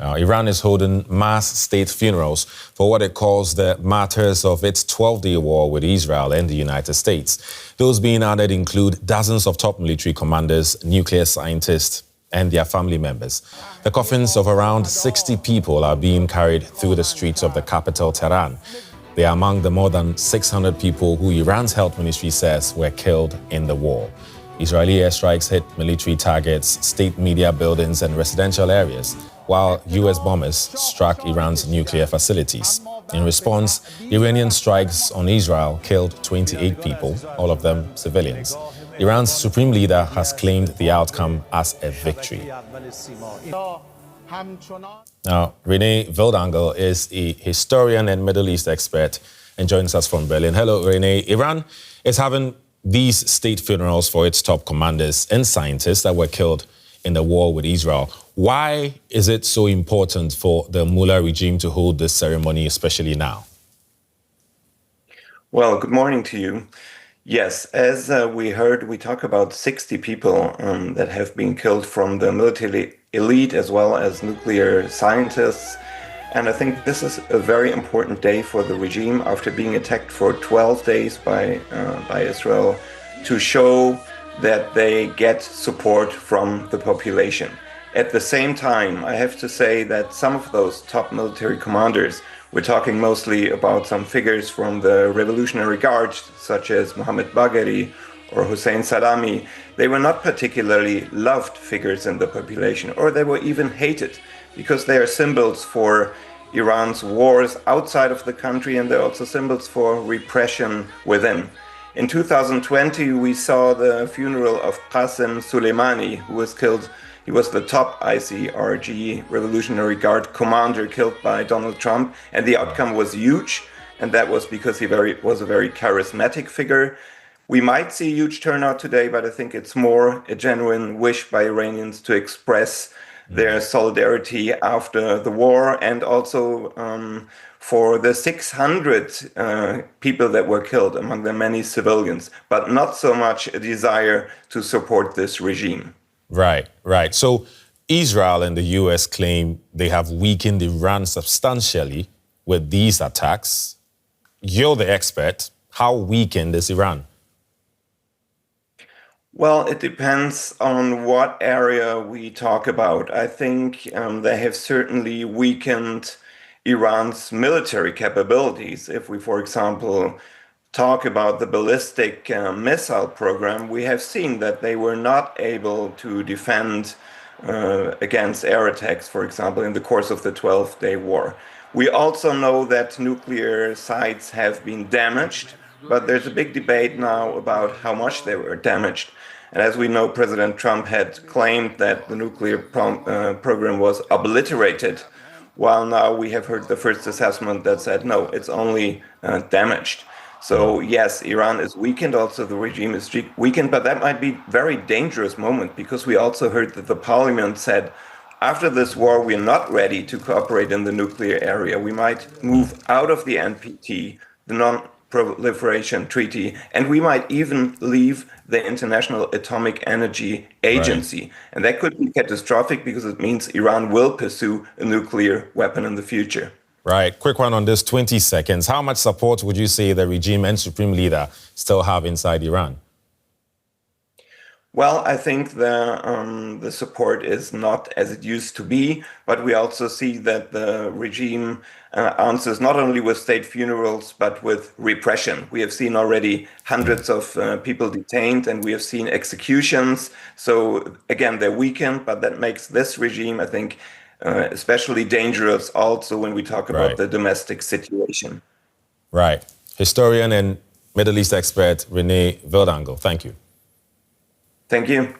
Iran is holding mass state funerals for what it calls the martyrs of its 12-day war with Israel and the United States. Those being added include dozens of top military commanders, nuclear scientists, and their family members. The coffins of around 60 people are being carried through the streets of the capital, Tehran. They are among the more than 600 people who Iran's health ministry says were killed in the war. Israeli airstrikes hit military targets, state media buildings, and residential areas, while U.S. bombers struck Iran's nuclear facilities. In response, Iranian strikes on Israel killed 28 people, all of them civilians. Iran's supreme leader has claimed the outcome as a victory. Now, René Wildangel is a historian and Middle East expert and joins us from Berlin. Hello, René. Iran is having these state funerals for its top commanders and scientists that were killed in the war with Israel. Why is it so important for the Mullah regime to hold this ceremony, especially now? Well, good morning to you. Yes, as we heard, we talk about 60 people that have been killed from the military elite as well as nuclear scientists. And I think this is a very important day for the regime after being attacked for 12 days by Israel to show that they get support from the population. At the same time, I have to say that some of those top military commanders, we're talking mostly about some figures from the Revolutionary Guard, such as Mohammad Bagheri or Hussein Salami, they were not particularly loved figures in the population, or they were even hated, because they are symbols for Iran's wars outside of the country, and they're also symbols for repression within. In 2020, we saw the funeral of Qasem Soleimani, who was killed. He was the top ICRG Revolutionary Guard commander killed by Donald Trump, and the outcome was huge, and that was because he was a very charismatic figure. We might see a huge turnout today, but I think it's more a genuine wish by Iranians to express their solidarity after the war, and also for the 600 people that were killed, among them many civilians, but not so much a desire to support this regime. Right, right. So Israel and the U.S. claim they have weakened Iran substantially with these attacks. You're the expert. How weakened is Iran? Well, it depends on what area we talk about. I think they have certainly weakened Iran's military capabilities. If we, for example, talk about the ballistic missile program, we have seen that they were not able to defend against air attacks, for example, in the course of the 12-day war. We also know that nuclear sites have been damaged, but there's a big debate now about how much they were damaged. And as we know, President Trump had claimed that the nuclear program was obliterated, while now we have heard the first assessment that said, no, it's only damaged. So yes, Iran is weakened, also the regime is weakened, but that might be a very dangerous moment, because we also heard that the parliament said, after this war, we're not ready to cooperate in the nuclear area. We might move out of the NPT, the Non-Proliferation Treaty, and we might even leave the International Atomic Energy Agency. Right. And that could be catastrophic, because it means Iran will pursue a nuclear weapon in the future. Right. Quick one on this, 20 seconds. How much support would you say the regime and supreme leader still have inside Iran? Well, I think the support is not as it used to be, but we also see that the regime answers not only with state funerals, but with repression. We have seen already hundreds of people detained, and we have seen executions. So again, they're weakened, but that makes this regime, I think, especially dangerous also when we talk about the domestic situation. Right. Historian and Middle East expert René Wildangel, thank you. Thank you.